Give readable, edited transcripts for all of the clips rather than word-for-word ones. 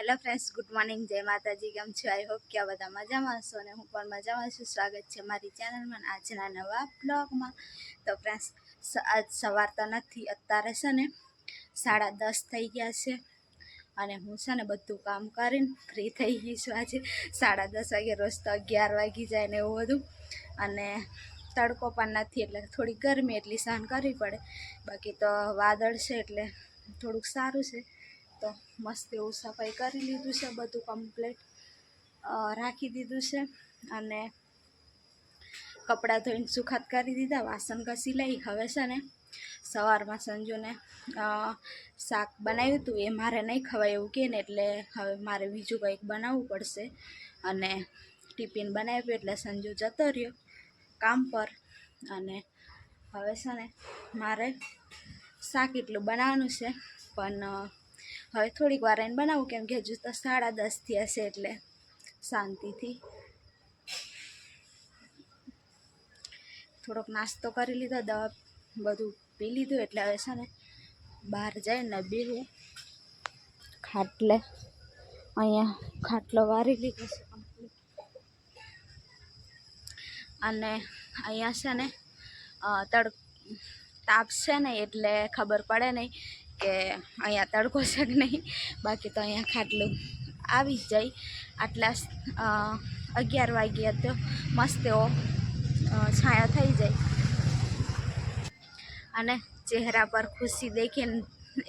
Hello friends, good morning, જય માતાજી. કેમ છો? આઈ હોપ કે આ બધા મજામાં હશો અને હું પણ મજામાં છું. સ્વાગત છે મારી ચેનલમાં આજના નવા બ્લોગમાં. તો ફ્રેન્ડ્સ, આજ સવાર તો નથી, અત્યારે છે ને 10:30 થઈ ગયા છે અને હું છે ને બધું કામ કરીને ફ્રી થઈ ગઈ છું. આજે 10:30 વાગે, રોજ તો 11 વાગી જાય ને એવું બધું. અને તડકો પણ નથી એટલે થોડી ગરમી એટલી સહન કરવી પડે. બાકી તો વાદળ છે એટલે થોડુંક સારું છે. તો મસ્ત એવું સફાઈ કરી લીધું છે, બધું કમ્પ્લીટ રાખી દીધું છે અને કપડાં ધોઈને સુખાત કરી દીધા, વાસણ ઘસી લઈ. હવે છે ને સવારમાં સંજુને શાક બનાવ્યું હતું, એ મારે નહીં ખવાય એવું કહે ને, એટલે હવે મારે બીજું કંઈક બનાવવું પડશે. અને ટિફિન બનાવ્યું એટલે સંજુ જતો રહ્યો કામ પર. અને હવે છે ને મારે શાક એટલું બનાવવાનું છે, પણ હવે થોડીક વાર એને બનાવું, કેમ કે હજુ તો 10:30 થયા છે એટલે શાંતિથી થોડોક નાસ્તો કરી લીધો, દવા બધું પી લીધું. એટલે હવે છે ને બહાર જઈને બેહું ખાટલે. અહીંયા ખાટલો વારી લીધો છે અને અહીંયા છે ને તાપ છે ને એટલે ખબર પડે નહીં કે અહીંયા તડકો છે કે નહીં. બાકી તો અહીંયા ખાટલું આવી જ જાય. આટલા 11 વાગ્યા તો મસ્ત એવો છાંયો થઈ જાય અને ચહેરા પર ખુશી દેખીને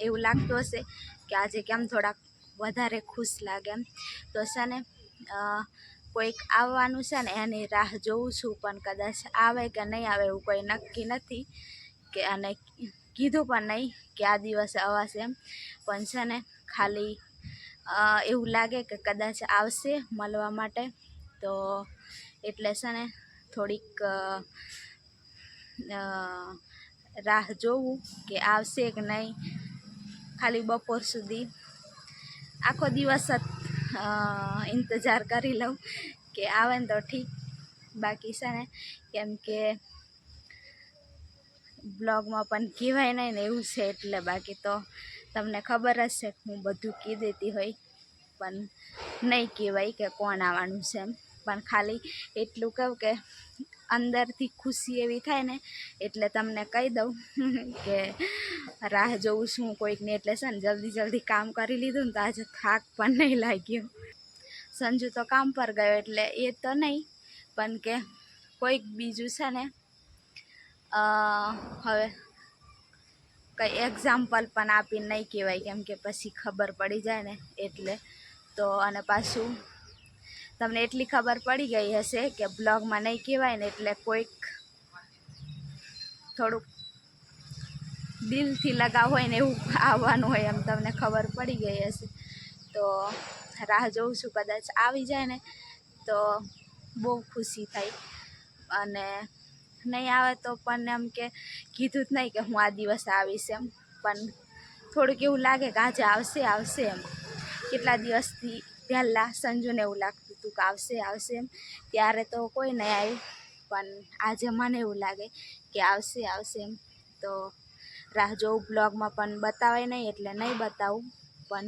એવું લાગતું હશે કે આજે કેમ થોડાક વધારે ખુશ લાગે એમ. તો છે ને કોઈક આવવાનું છે ને એની રાહ જોઉં છું, પણ કદાચ આવે કે નહીં આવે એવું કોઈ નક્કી નથી. કે અને કીધું પણ નહીં કે આ દિવસે આવશે એમ. પણ છે ને ખાલી એવું લાગે કે કદાચ આવશે મળવા માટે. તો એટલે છે ને થોડીક રાહ જોવું કે આવશે કે નહીં. ખાલી બપોર સુધી આખો દિવસ જ ઇંતજાર કરી લઉં કે આવે ને તો ઠીક. બાકી છે ને કેમ કે બ્લોગમાં પણ કહેવાય નહીં ને એવું છે એટલે. બાકી તો તમને ખબર જ છે, હું બધું કહી દેતી હોય પણ નહીં કહેવાય કે કોણ આવવાનું છે એમ. પણ ખાલી એટલું કહું કે અંદરથી ખુશી એવી થાય ને એટલે તમને કહી દઉં કે રાહ જોઉં છું કોઈકને. એટલે છે ને જલ્દી કામ કરી લીધું ને તો આજે થાક પણ નહીં લાગ્યો. સંજુ તો કામ પર ગયો એટલે એ તો નહીં, પણ કે કોઈક બીજું છે ને હવે કંઈ એક્ઝામ્પલ પણ આપીને નહીં કહેવાય, કેમ કે પછી ખબર પડી જાય ને એટલે. તો અને પાછું તમને એટલી ખબર પડી ગઈ હશે કે બ્લોગમાં નહીં કહેવાય ને એટલે કોઈક થોડુંક દિલથી લગાવ હોય ને એવું આવવાનું હોય એમ તમને ખબર પડી ગઈ હશે. તો રાહ જોઉં છું, કદાચ આવી જાય ને તો બહુ ખુશી થાય. અને નહીં આવે તો પણ એમ કે કીધું જ નહીં કે હું આ દિવસે આવીશ એમ, પણ થોડુંક એવું લાગે કે આજે આવશે એમ. કેટલા દિવસથી પહેલાં સંજુને એવું લાગતું હતું કે આવશે એમ, ત્યારે તો કોઈ નહીં આવ્યું. પણ આજે મને એવું લાગે કે આવશે એમ. તો રાહ જોઉં. બ્લોગમાં પણ બતાવાય નહીં એટલે નહીં બતાવું, પણ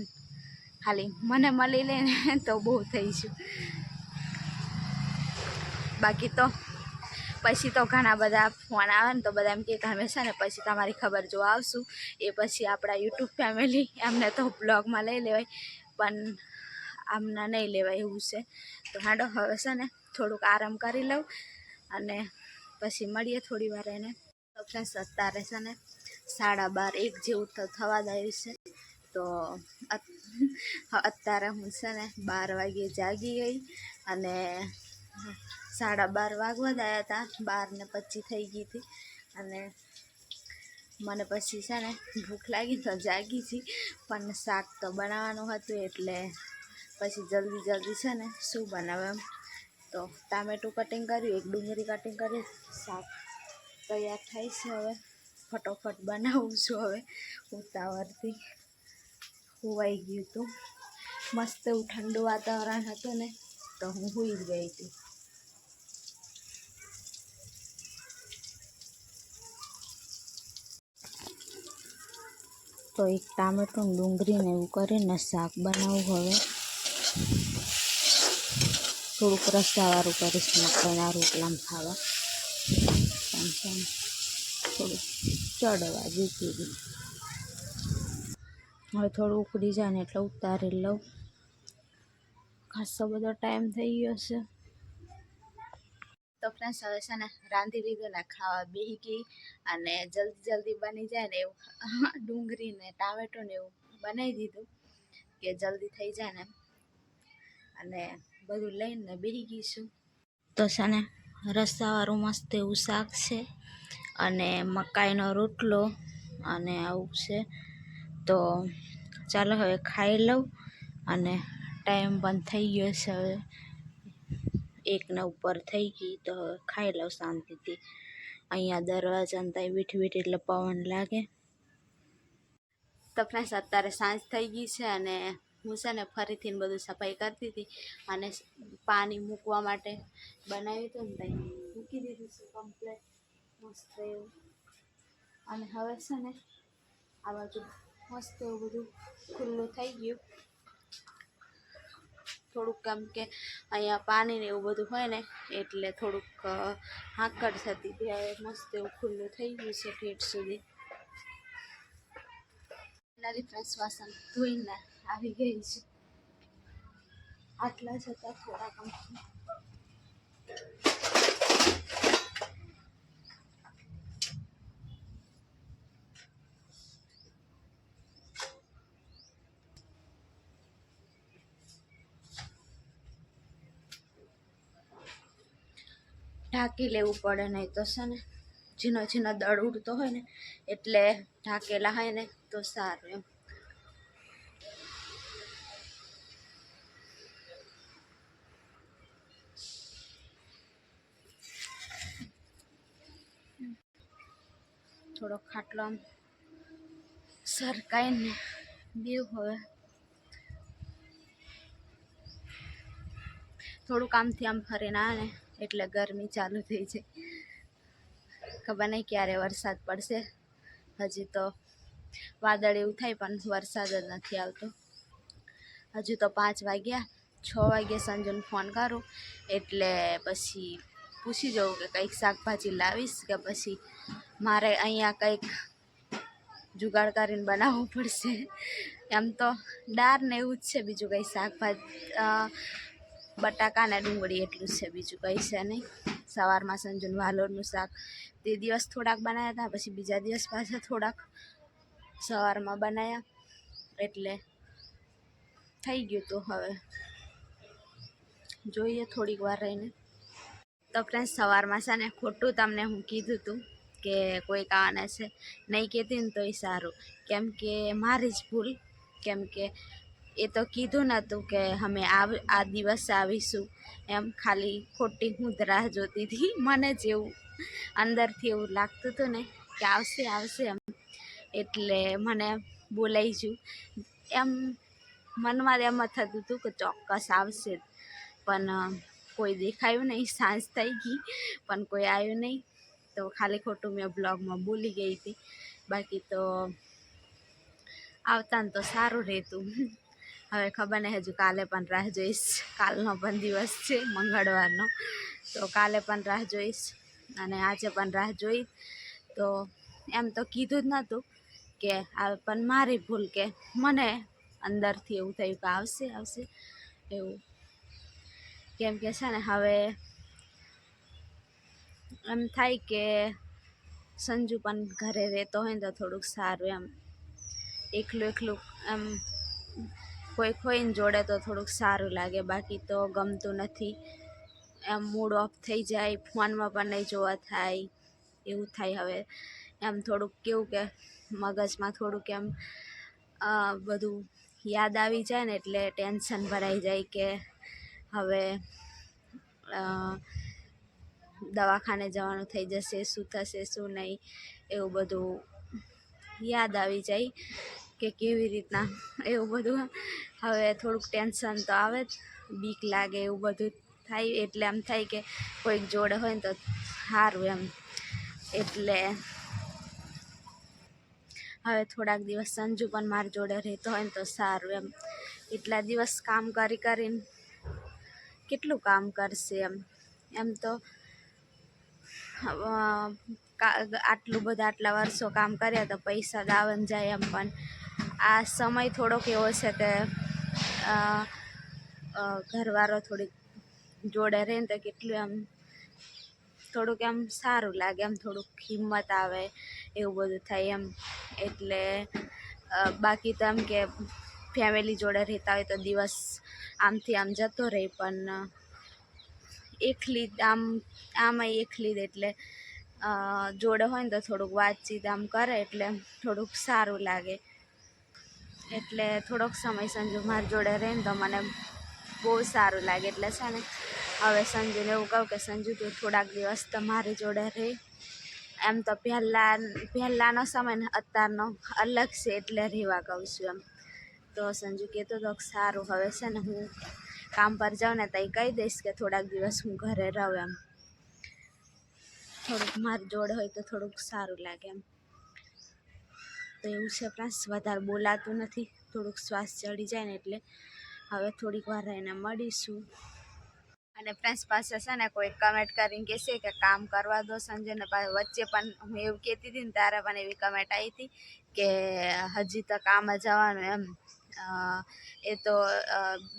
ખાલી મને મળી લે ને તો બહુ થઈશું. બાકી તો પછી તો ઘણા બધા ફોન આવે ને તો બધા એમ કે અમે છે ને પછી તમારી ખબર જો આવશું, એ પછી આપણા યુટ્યુબ ફેમિલી એમને તો બ્લોગમાં લઈ લેવાય, પણ આમના નહીં લેવાય એવું છે. તો હાડો હવે છે ને થોડુંક આરામ કરી લઉં અને પછી મળીએ થોડી વાર એને. તો ફ્રેન્ડ્સ, અત્યારે છે ને 12:30-1 જેવું તો થવા આવ્યું છે. તો અત્યારે હું છે ને 12 વાગ્યે જાગી ગઈ અને 12:30 વાગવા જ આવ્યા હતા, 12:25 થઈ ગઈ હતી. અને મને પછી છે ને ભૂખ લાગી તો જાગી હતી, પણ શાક તો બનાવવાનું હતું એટલે પછી જલ્દી છે ને શું બનાવે એમ. તો ટામેટું કટિંગ કર્યું, એક ડુંગળી કટિંગ કરી, શાક તૈયાર થાય છે. હવે ફટોફટ બનાવું છું. હવે ઉતાવળથી હોવાઈ ગયું હતું, મસ્ત એવું ઠંડુ વાતાવરણ હતું ને તો હું સૂઈ જ ગઈ હતી. તો એક ટામેટું ડુંગળીને એવું કરીને શાક બનાવું હવે. થોડુંક રસાવાળું કરીશ મકાઈના રોટલામાં ખાવા. થોડું ચડવા જીતી ગઈ. હવે થોડું ઉકળી જાય ને એટલે ઉતારી લઉં. ખાસો બધો ટાઈમ થઈ ગયો છે. તો ફ્રેન્ડ્સ હવે છે ને રાંધી લીધું ને ખાવા બેસી ગઈ, અને જલ્દી બની જાય ને એવું ડુંગળી ને ટામેટું ને એવું બનાવી દીધું કે જલ્દી થઈ જાય ને, અને બધું લઈને બેસી ગઈશું. તો છે ને રસાવાળું મસ્ત એવું શાક છે, અને મકાઈનો રોટલો અને આવું છે. તો ચાલો હવે ખાઈ લઉં, અને ટાઈમ પણ થઈ ગયો છે, હવે 1 ઉપર થઈ ગઈ. તો હવે ખાઈ લઉં શાંતિથી. અહીંયા દરવાજાને ત્યાં વીઠ એટલે પવન લાગે. તો ફ્રેન્ડ્સ અત્યારે સાંજ થઈ ગઈ છે, અને હું છે ને ફરીથી બધું સફાઈ કરતી હતી, અને પાણી મૂકવા માટે બનાવ્યું હતું ને ત્યાં મૂકી દીધું છે કમ્પ્લેટ મસ્ત એવું. અને હવે છે ને આ બાજુ મસ્ત એવું બધું ખુલ્લું થઈ ગયું. થોડુંક કેમ કે અહીંયા પાણી ને એવું બધું હોય ને એટલે થોડુંક હાંકડ થતી હતી. હવે મસ્ત એવું ખુલ્લું થઈ ગયું છે ઠેઠ સુધી. નાની ફ્રેશ વાસણ ધોઈને આવી ગઈ છે. આટલા જતા થોડા કામ ઢાંકી લેવું પડે, નહીં તો છે ને ઝીણો દળ ઉડતો હોય ને એટલે ઢાંકેલા હોય ને તો સારું એમ. થોડો ખાટલો આમ સરકાઈને દેવ. હવે થોડુંક આમથી આમ ફરીને આવે ને એટલે ગરમી ચાલુ થઈ જાય. ખબર નહીં ક્યારે વરસાદ પડશે. હજી તો વાદળ એવું થાય પણ વરસાદ જ નથી આવતો. હજુ તો 5 વાગ્યા. 6 વાગ્યે સંજુને ફોન કરું એટલે પછી પૂછી જવું કે કંઈક શાકભાજી લાવીશ કે પછી મારે અહીંયા કંઈક જુગાડ કરીને બનાવવું પડશે. એમ તો દાળ ને એવું જ છે, બીજું કંઈ શાકભાજી બટાકા ને ડુંગળી એટલું જ છે, બીજું કંઈ છે નહીં. સવારમાં સંજુન વાલોરનું શાક તે દિવસ થોડાક બનાવ્યા હતા, પછી બીજા દિવસ પાછા થોડાક સવારમાં બનાવ્યા એટલે થઈ ગયું. તો હવે જોઈએ થોડીક વાર રહીને. તો ફ્રેન્ડ્સ સવારમાં છે ને ખોટું તમને હું કીધું હતું કે કોઈક આવવાના છે, નહીં કહેતી ને તોય સારું, કેમ કે મારી જ ભૂલ. કેમ કે એ તો કીધું નહોતું કે અમે આ દિવસે આવીશું એમ. ખાલી ખોટી હું જ રાહ જોતી હતી. મને જ એવું અંદરથી એવું લાગતું હતું ને કે આવશે એમ, એટલે મને બોલાઈ ગયું એમ. મનમાં એમ જ થતું હતું કે ચોક્કસ આવશે, પણ કોઈ દેખાયું નહીં. સાંજ થઈ ગઈ પણ કોઈ આવ્યું નહીં. તો ખાલી ખોટું મેં બ્લોગમાં બોલી ગઈ હતી. બાકી તો આવતા ને તો સારું રહેતું. હવે ખબર નહીં, હજુ કાલે પણ રાહ જોઈશ. કાલનો પણ દિવસ છે મંગળવારનો, તો કાલે પણ રાહ જોઈશ અને આજે પણ રાહ જોઈ. તો એમ તો કીધું જ નહોતું કે પણ મારી ભૂલ કે મને અંદરથી એવું થયું કે આવશે એવું. કેમ કે છે ને હવે એમ થાય કે સંજુ પણ ઘરે રહેતો હોય ને તો થોડુંક સારું એમ. એકલું એમ કોઈક હોય ને જોડે તો થોડુંક સારું લાગે. બાકી તો ગમતું નથી એમ. મૂડ ઓફ થઈ જાય. ફોનમાં પણ નહીં જોવા થાય એવું થાય. હવે એમ થોડુંક કેવું કે મગજમાં થોડુંક એમ બધું યાદ આવી જાય ને એટલે ટેન્શન ભરાઈ જાય કે હવે દવાખાને જવાનું થઈ જશે, શું થશે શું નહીં, એવું બધું યાદ આવી જાય કે કેવી રીતના એવું બધું. હવે થોડુંક ટેન્શન તો આવે જ, બીક લાગે, એવું બધું થાય. એટલે એમ થાય કે કોઈક જોડે હોય ને તો સારું એમ. એટલે હવે થોડાક દિવસ સંજુ પણ મારી જોડે રહેતો હોય ને તો સારું એમ. એટલા દિવસ કામ કરીને કેટલું કામ કરશે એમ તો આટલું બધા આટલા વર્ષો કામ કર્યા તો પૈસા દાવન જાય એમ, પણ આ સમય થોડોક એવો છે કે ઘરવાળો થોડીક જોડે રહે ને તો કેટલું થોડુંક સારું લાગે, થોડુંક હિંમત આવે, એવું બધું થાય એટલે બાકી તો કે ફેમિલી જોડે રહેતા હોય તો દિવસ આમથી આમ જતો રહે, પણ એકલી આમાં એકલી જ એટલે જોડે હોય ને તો થોડુંક વાતચીત કરે એટલે થોડુંક સારું લાગે. એટલે થોડોક સમય સંજુ મારી જોડે રહે ને તો મને બહુ સારું લાગે. એટલે છે ને હવે સંજુને એવું કહું કે સંજુ તું થોડાક દિવસ તમારી જોડે રહે. એમ તો પહેલાંનો સમય ને અત્યારનો અલગ છે એટલે રહેવા કહું છું તો સંજુ કહેતો તો સારું હવે છે ને હું કામ પર જાઉં ને તો કહી દઈશ કે થોડાક દિવસ હું ઘરે રહું થોડુંક મારી જોડે હોય તો થોડુંક સારું લાગે તો એવું છે. પ્લસ વધારે બોલાતું નથી, થોડુંક શ્વાસ ચડી જાય ને એટલે હવે થોડીક વાર રહીને મળીશું. અને ફ્રેન્ડ્સ પાસે છે ને કોઈ કમેન્ટ કરીને કહેશે કે કામ કરવા દો સંજયને. વચ્ચે પણ હું એવું કહેતી હતી ને ત્યારે પણ એવી કમેન્ટ આવી હતી કે હજી તો કામ જવાનું એ તો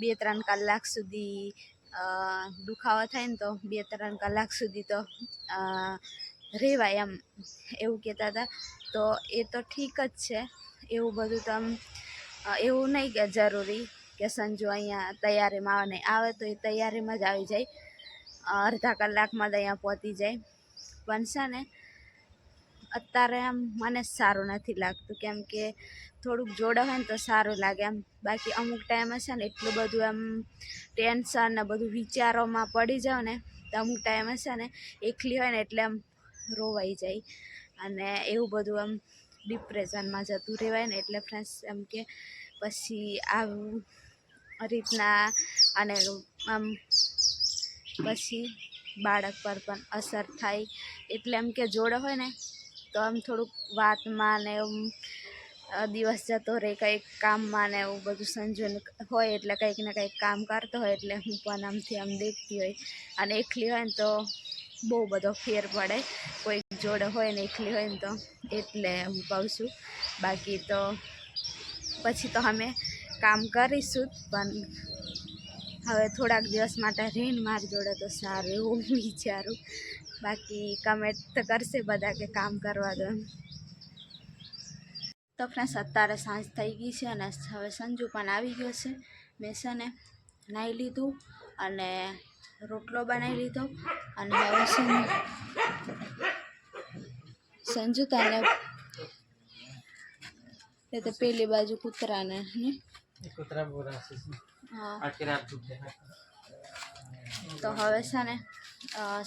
2-3 કલાક સુધી દુખાવો થાય ને તો 2-3 કલાક સુધી તો રહેવાય એવું કહેતા હતા. તો એ તો ઠીક જ છે, એવું બધું તો એવું નહીં કે જરૂરી કે સંજુ અહીંયા તૈયારીમાં આવે નહીં, આવે તો એ તૈયારીમાં જ આવી જાય, અડધા કલાકમાં જ અહીંયા પહોંચી જાય. પણ છે ને અત્યારે મને સારું નથી લાગતું, કેમ કે થોડુંક જોડે હોય ને તો સારું લાગે બાકી અમુક ટાઈમે છે ને એટલું બધું ટેન્શન ને બધું વિચારોમાં પડી જાવ ને તો અમુક ટાઈમે છે ને એકલી હોય ને એટલે રોવાઈ જાય અને એવું બધું ડિપ્રેશનમાં જતું રહેવાય ને. એટલે ફ્રેન્ડ્સ કે પછી આવું રીતના અને પછી બાળક પર પણ અસર થાય. એટલે કે જોડે હોય ને તો થોડુંક વાતમાં ને દિવસ જતો રહે, કંઈક કામમાં ને એવું બધું સંજોને હોય એટલે કંઈક ને કંઈક કામ કરતો હોય એટલે હું પણ દેખતી હોય. અને એકલી હોય ને તો બહુ બધો ફેર પડે, કોઈ જોડે હોય ને એકલી હોય ને તો, એટલે હું કહું છું. બાકી તો પછી તો અમે કામ કરીશું જ, પણ હવે થોડાક દિવસ માટે રહીને મારી જોડે તો સારું એવું વિચારું. બાકી કમેન્ટ તો કરશે બધા કે કામ કરવા દો તો ફ્રેન્ડ્સ અત્યારે સાંજ થઈ ગઈ છે અને હવે સંજુ પણ આવી ગયો છે. મેં છે ને નાહી લીધું અને રોટલો બનાવી લીધો અને હવે સંજુ તને એ તો પેલી બાજુ કૂતરાને હા તો હવે છે ને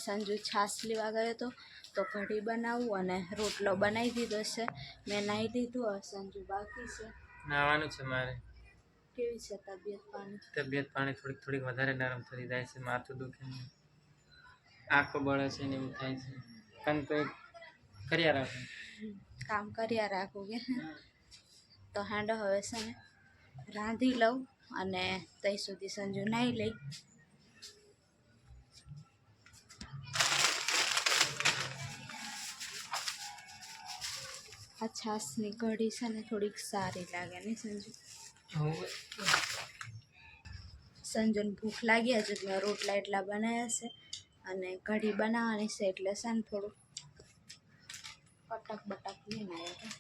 સંજુ છાશ લેવા ગયો હતો તો કઢી બનાવું અને રોટલો બનાવી દીધો છે. મેં નાહી લીધું, હવે સંજુ બાકી છે, નાવાનું છે મારે. કેવી છે તબિયત પાણી થોડીક વધારે નરમ થઈ જાય છે, માથું દુખે ને આંખો બળે છે ને એવું થાય છે, પણ તો કર્યા રાખું, કામ કર્યા રાખું કે તો હાંડો હવે છે ને રાંધી લઉં અને ત્યાં સુધી સંજુ નાહી લઈ. આ છાશની કઢી છે ને થોડીક સારી લાગે ને સંજુને ભૂખ લાગી હજુ તો રોટલા એટલા બનાવ્યા છે અને કઢી બનાવવાની છે એટલે છે ને થોડુંક બટક લઈને આવ્યા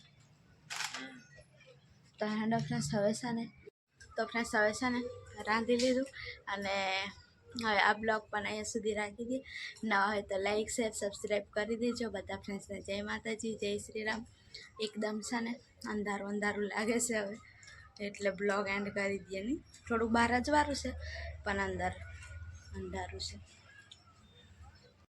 તો હેન્ડ ફ્રેન્ડ્સ હવે છે ને રાંધી લીધું અને હવે આ બ્લોગ પણ અહીંયા સુધી રાખી દઈએ. નવા હોય તો લાઈક શેર સબસ્ક્રાઈબ કરી દેજો બધા ફ્રેન્ડ્સને. જય માતાજી, જય શ્રી રામ. એકદમ છે ને અંધારું લાગે છે હવે એટલે બ્લોગ એન્ડ કરી દઈએ. નહીં થોડુંક બહાર જ વારું છે પણ અંદર અંધારું છે.